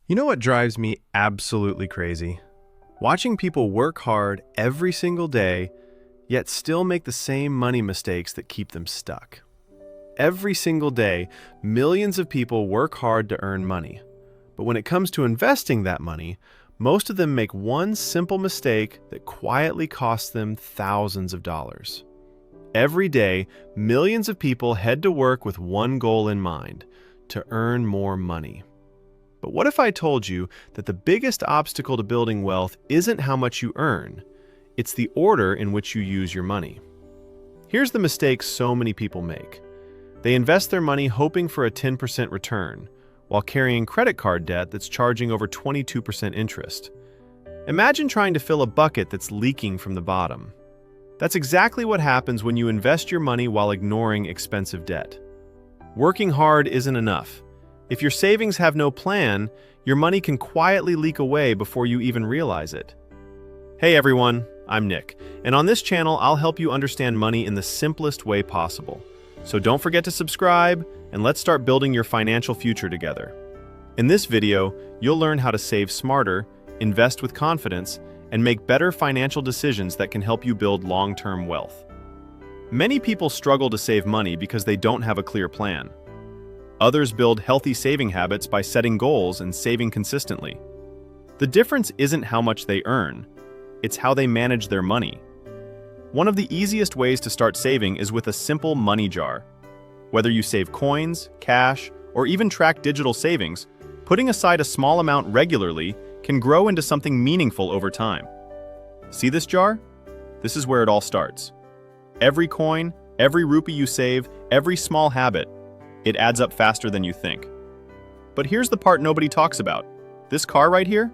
You know what drives me absolutely crazy? Watching people work hard every single day, yet still make the same money mistakes that keep them stuck. Every single day, millions of people work hard to earn money. But when it comes to investing that money, most of them make one simple mistake that quietly costs them thousands of dollars. Every day, millions of people head to work with one goal in mind: to earn more money. But what if I told you that the biggest obstacle to building wealth isn't how much you earn, it's the order in which you use your money? Here's the mistake so many people make. They invest their money hoping for a 10% return, while carrying credit card debt that's charging over 22% interest. Imagine trying to fill a bucket that's leaking from the bottom. That's exactly what happens when you invest your money while ignoring expensive debt. Working hard isn't enough. If your savings have no plan, your money can quietly leak away before you even realize it. Hey everyone, I'm Nick, and on this channel I'll help you understand money in the simplest way possible. So don't forget to subscribe, and let's start building your financial future together. In this video, you'll learn how to save smarter, invest with confidence, and make better financial decisions that can help you build long-term wealth. Many people struggle to save money because they don't have a clear plan. Others build healthy saving habits by setting goals and saving consistently. The difference isn't how much they earn, it's how they manage their money. One of the easiest ways to start saving is with a simple money jar. Whether you save coins, cash, or even track digital savings, putting aside a small amount regularly can grow into something meaningful over time. See this jar? This is where it all starts. Every coin, every rupee you save, every small habit, it adds up faster than you think. But here's the part nobody talks about. This car right here?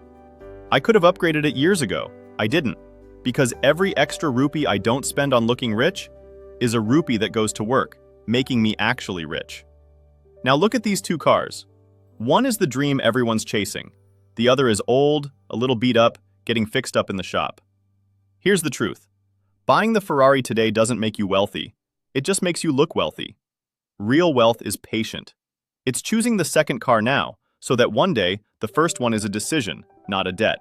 I could have upgraded it years ago. I didn't. Because every extra rupee I don't spend on looking rich is a rupee that goes to work, making me actually rich. Now look at these two cars. One is the dream everyone's chasing. The other is old, a little beat up, getting fixed up in the shop. Here's the truth. Buying the Ferrari today doesn't make you wealthy. It just makes you look wealthy. Real wealth is patient. It's choosing the second car now, so that one day, the first one is a decision, not a debt.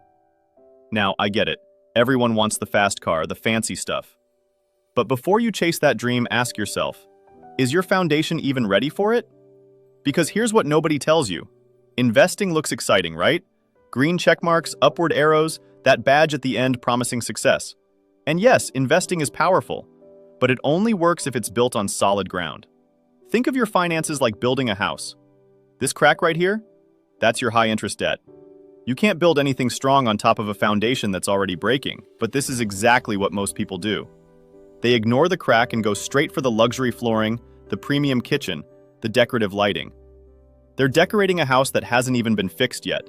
Now, I get it. Everyone wants the fast car, the fancy stuff. But before you chase that dream, ask yourself, is your foundation even ready for it? Because here's what nobody tells you. Investing looks exciting, right? Green check marks, upward arrows, that badge at the end promising success. And yes, investing is powerful, but it only works if it's built on solid ground. Think of your finances like building a house. This crack right here? That's your high-interest debt. You can't build anything strong on top of a foundation that's already breaking, but this is exactly what most people do. They ignore the crack and go straight for the luxury flooring, the premium kitchen, the decorative lighting. They're decorating a house that hasn't even been fixed yet.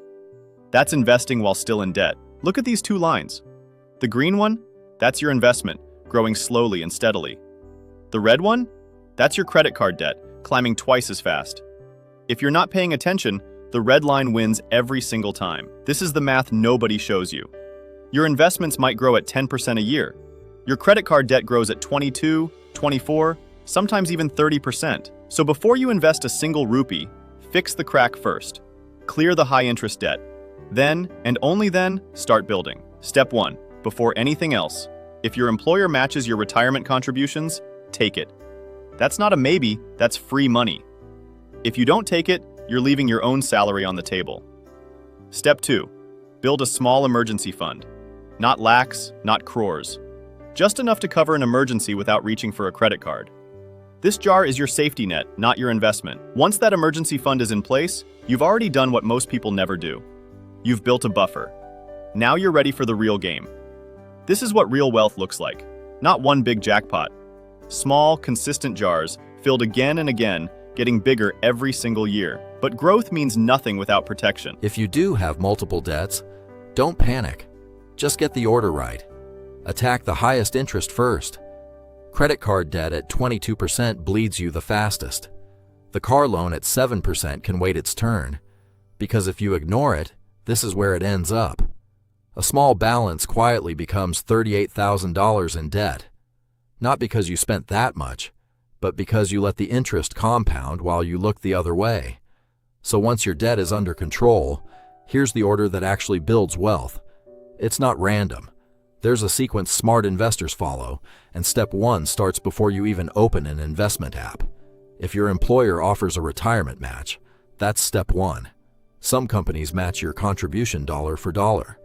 That's investing while still in debt. Look at these two lines. The green one? That's your investment, growing slowly and steadily. The red one? That's your credit card debt, climbing twice as fast. If you're not paying attention, the red line wins every single time. This is the math nobody shows you. Your investments might grow at 10% a year. Your credit card debt grows at 22, 24, sometimes even 30%. So before you invest a single rupee, fix the crack first. Clear the high-interest debt. Then, and only then, start building. Step 1. Before anything else, if your employer matches your retirement contributions, take it. That's not a maybe, that's free money. If you don't take it, you're leaving your own salary on the table. Step 2. Build a small emergency fund. Not lakhs, not crores. Just enough to cover an emergency without reaching for a credit card. This jar is your safety net, not your investment. Once that emergency fund is in place, you've already done what most people never do. You've built a buffer. Now you're ready for the real game. This is what real wealth looks like. Not one big jackpot. Small, consistent jars, filled again and again, getting bigger every single year. But growth means nothing without protection. If you do have multiple debts, don't panic. Just get the order right. Attack the highest interest first. Credit card debt at 22% bleeds you the fastest. The car loan at 7% can wait its turn. Because if you ignore it, this is where it ends up. A small balance quietly becomes $38,000 in debt. Not because you spent that much, but because you let the interest compound while you look the other way. So once your debt is under control, Here's the order that actually builds wealth. It's not random. There's a sequence smart investors follow, and step 1 starts before you even open an investment app. If your employer offers a retirement match, that's step 1. Some companies match your contribution dollar for dollar.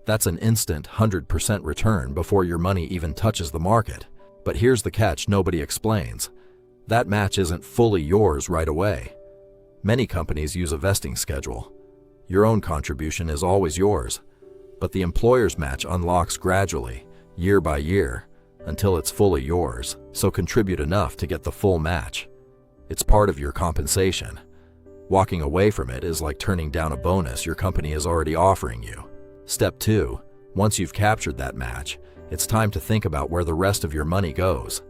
That's an instant 100% return before your money even touches the market. But here's the catch nobody explains. That match isn't fully yours right away. Many companies use a vesting schedule. Your own contribution is always yours, but the employer's match unlocks gradually, year by year, until it's fully yours, so contribute enough to get the full match. It's part of your compensation. Walking away from it is like turning down a bonus your company is already offering you. Step 2. Once you've captured that match, it's time to think about where the rest of your money goes.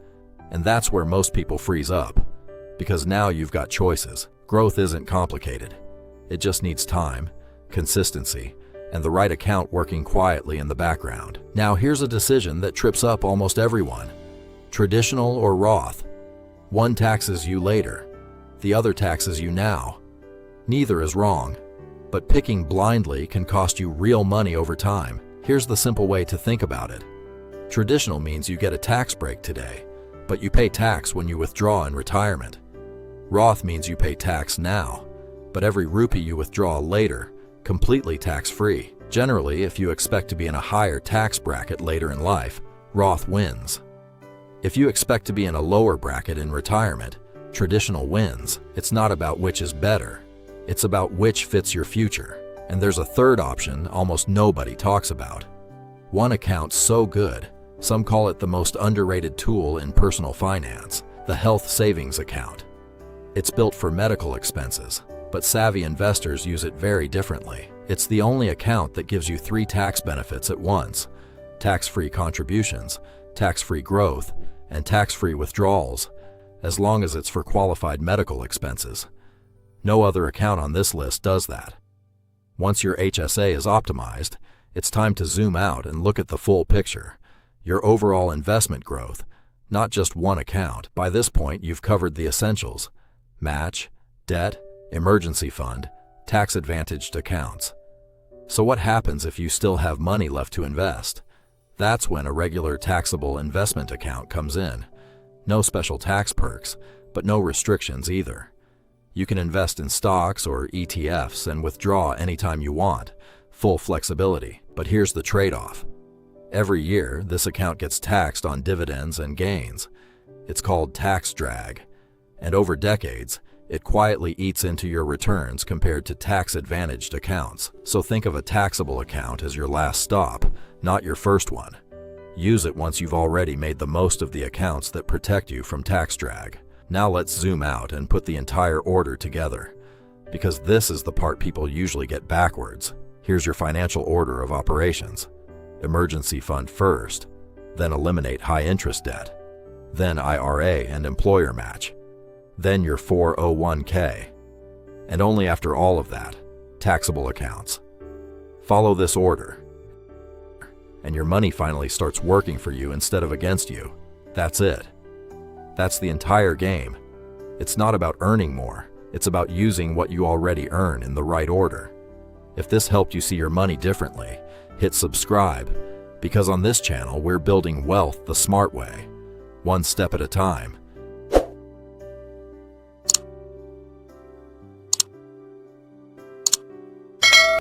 And that's where most people freeze up. Because now you've got choices. Growth isn't complicated. It just needs time, consistency, and the right account working quietly in the background. Now here's a decision that trips up almost everyone. Traditional or Roth? One taxes you later. The other taxes you now. Neither is wrong, but picking blindly can cost you real money over time. Here's the simple way to think about it. Traditional means you get a tax break today, but you pay tax when you withdraw in retirement. Roth means you pay tax now, but every rupee you withdraw later, completely tax-free. Generally, if you expect to be in a higher tax bracket later in life, Roth wins. If you expect to be in a lower bracket in retirement, traditional wins. It's not about which is better. It's about which fits your future. And there's a third option almost nobody talks about. One account so good, some call it the most underrated tool in personal finance, the health savings account. It's built for medical expenses, but savvy investors use it very differently. It's the only account that gives you 3 tax benefits at once: tax-free contributions, tax-free growth, and tax-free withdrawals, as long as it's for qualified medical expenses. No other account on this list does that. Once your HSA is optimized, it's time to zoom out and look at the full picture, your overall investment growth, not just one account. By this point, you've covered the essentials: match, debt, emergency fund, tax-advantaged accounts. So what happens if you still have money left to invest? That's when a regular taxable investment account comes in. No special tax perks, but no restrictions either. You can invest in stocks or ETFs and withdraw anytime you want, full flexibility. But here's the trade-off. Every year, this account gets taxed on dividends and gains. It's called tax drag. And over decades, it quietly eats into your returns compared to tax-advantaged accounts. So think of a taxable account as your last stop, not your first one. Use it once you've already made the most of the accounts that protect you from tax drag. Now let's zoom out and put the entire order together, because this is the part people usually get backwards. Here's your financial order of operations. Emergency fund first, then eliminate high-interest debt, then IRA and employer match, then your 401k, and only after all of that, taxable accounts. Follow this order, and your money finally starts working for you instead of against you. That's it. That's the entire game. It's not about earning more. It's about using what you already earn in the right order. If this helped you see your money differently, hit subscribe, because on this channel we're building wealth the smart way, one step at a time.